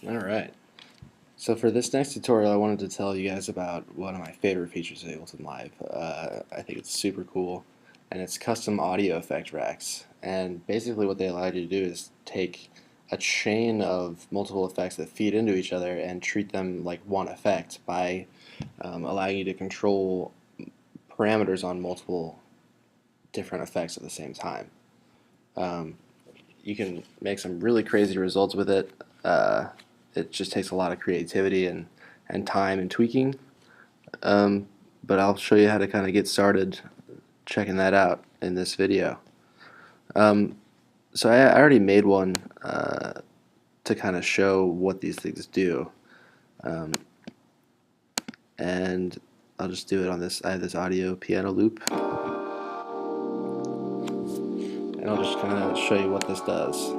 Alright, so for this next tutorial I wanted to tell you guys about one of my favorite features of Ableton Live. I think it's super cool, and it's custom audio effect racks. And basically what they allow you to do is take a chain of multiple effects that feed into each other and treat them like one effect by allowing you to control parameters on multiple different effects at the same time. Um, you can make some really crazy results with it. It just takes a lot of creativity and time and tweaking. Um, but I'll show you how to kind of get started checking that out in this video. Um, so I already made one to kind of show what these things do. Um, and I'll just do it on this. I have this audio piano loop, and I'll just kind of show you what this does.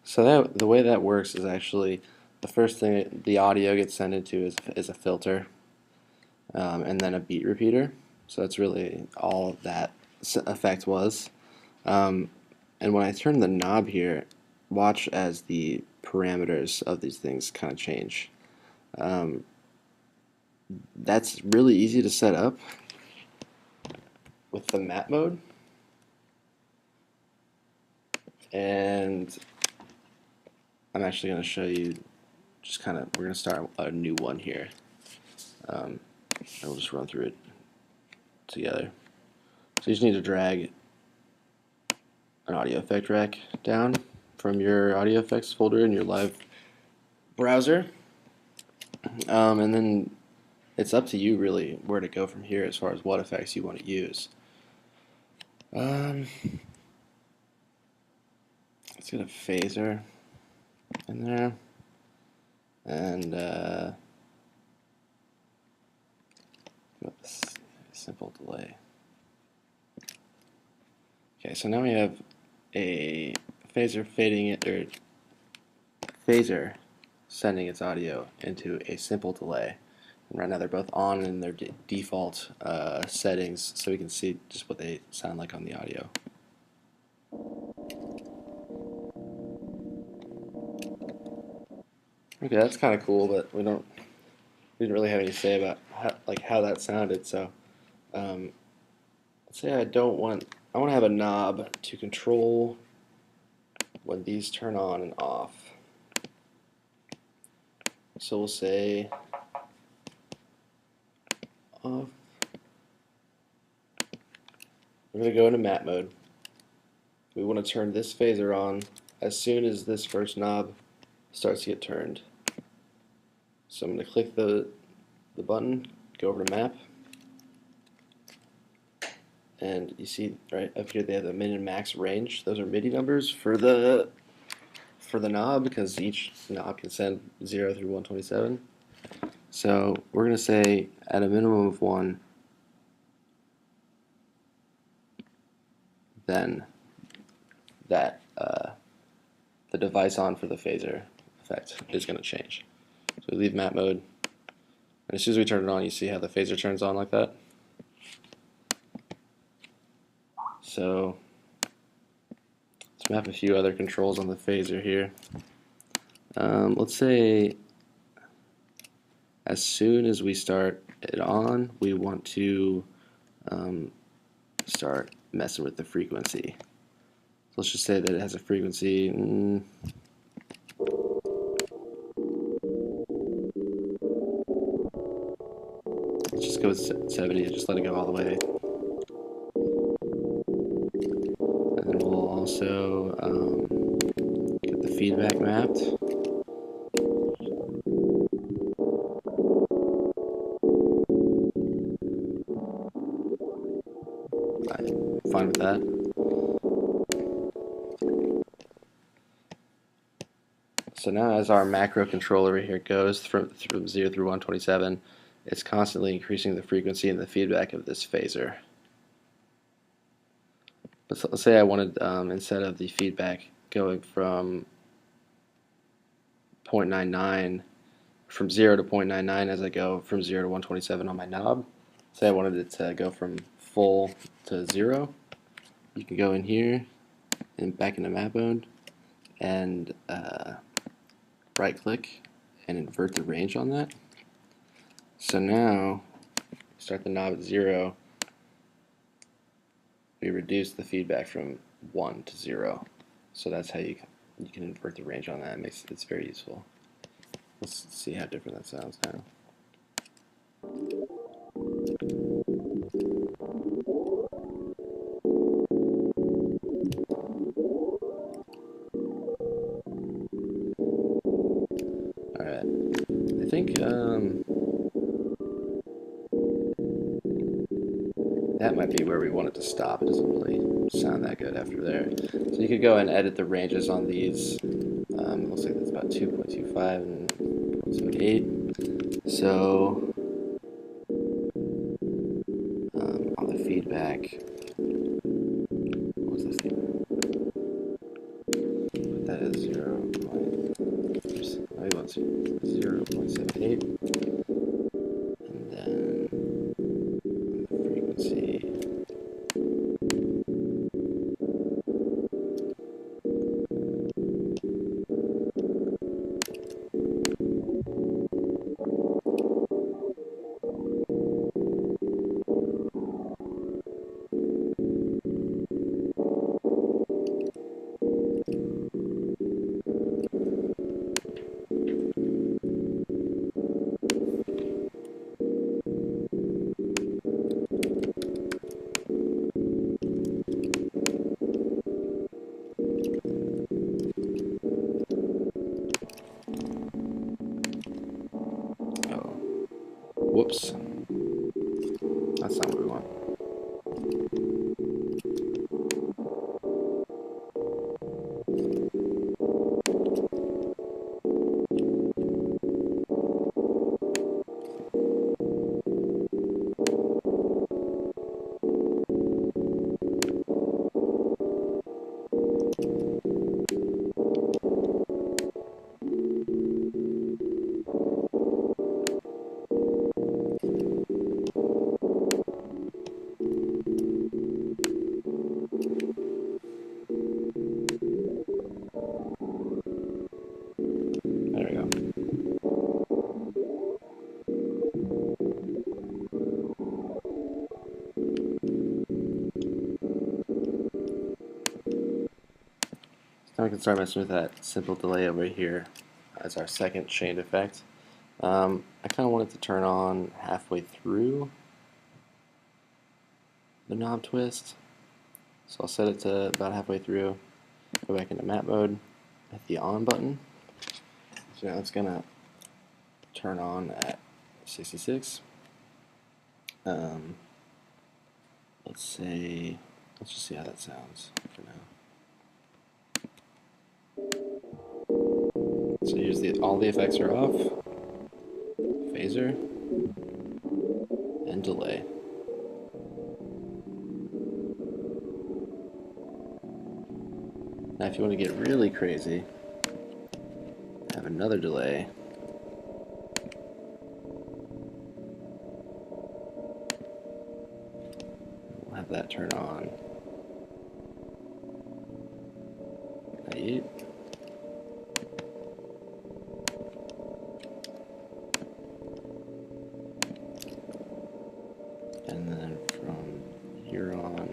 So the way that works is actually the first thing the audio gets sent into is a filter, and then a beat repeater. So that's really all that effect was. Um, and when I turn the knob here, watch as the parameters of these things kind of change. Um, that's really easy to set up with the map mode. And I'm actually going to show you just kind of, we're going to start a new one here. And we'll just run through it together. So you just need to drag an audio effect rack down from your audio effects folder in your live browser. And then it's up to you really where to go from here as far as what effects you want to use. Let's get a phaser in there, and simple delay. Okay, so now we have a phaser fading it, or phaser sending its audio into a simple delay. And right now they're both on in their default settings, so we can see just what they sound like on the audio. Okay, that's kind of cool, but we didn't really have any say about how that sounded. So let's say I want to have a knob to control when these turn on and off. So we'll say off. We're going to go into map mode. We want to turn this phaser on as soon as this first knob starts to get turned. So I'm going to click the button, go over to map, and you see right up here they have the min and max range. Those are MIDI numbers for the knob, because each knob can send 0 through 127. So we're going to say at a minimum of 1, then that the device on for the phaser effect is going to change. So we leave map mode, and as soon as we turn it on, you see how the phaser turns on like that. So let's map a few other controls on the phaser here. Let's say as soon as we start it on, we want to start messing with the frequency. So let's just say that it has a frequency. Let's just go with 70 and just let it go all the way. And then we'll also get the feedback mapped. I'm fine with that. So now as our macro controller here goes from 0 through 127, it's constantly increasing the frequency and the feedback of this phaser. But let's say I wanted, instead of the feedback going from 0.99 from 0 to 0.99 as I go from 0 to 127 on my knob. Say I wanted it to go from full to 0. You can go in here and back into map mode and right click and invert the range on that. So now start the knob at 0. We reduce the feedback from 1 to 0. So that's how you can invert the range on that. It's very useful. Let's see how different that sounds now. Alright, I think that might be where we want it to stop. It doesn't really sound that good after there. So you could go and edit the ranges on these. Looks like that's about 2.25 and 0.78. So on the feedback, what's this thing? Put that at 0.78, and then the frequency. Whoops. That's not what we want. There we go. Now we can start messing with that simple delay over here as our second chained effect. I kind of want it to turn on halfway through the knob twist. So I'll set it to about halfway through, go back into map mode, hit the on button. So now it's going to turn on at 66. Let's just see how that sounds for now. So here's all the effects are off, phaser, and delay. Now if you want to get really crazy, have another delay. We'll have that turn on. 98. And then from here on,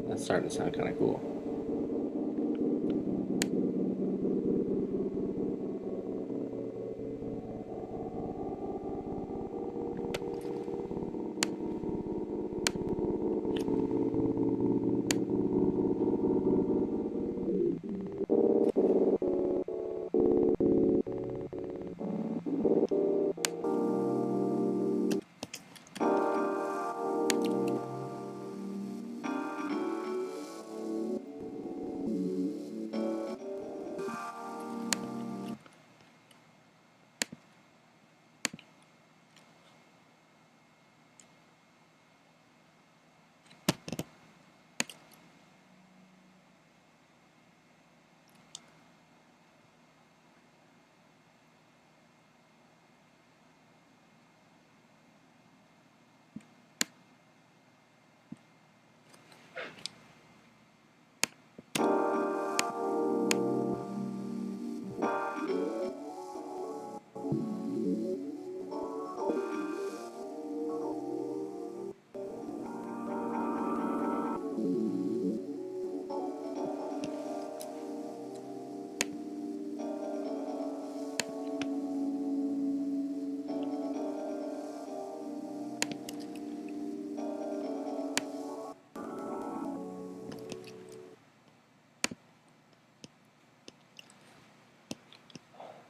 that's starting to sound kind of cool.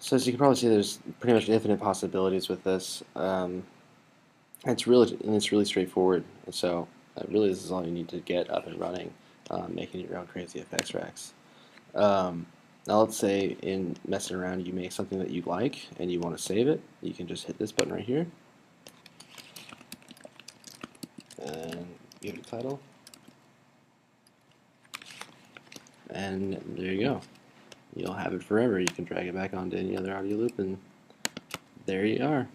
So as you can probably see, there's pretty much infinite possibilities with this. It's really straightforward. So really, this is all you need to get up and running, making your own crazy effects racks. Now let's say in messing around you make something that you like and you want to save it. You can just hit this button right here and give it a title, and there you go. You'll have it forever. You can drag it back onto any other audio loop, and there you are.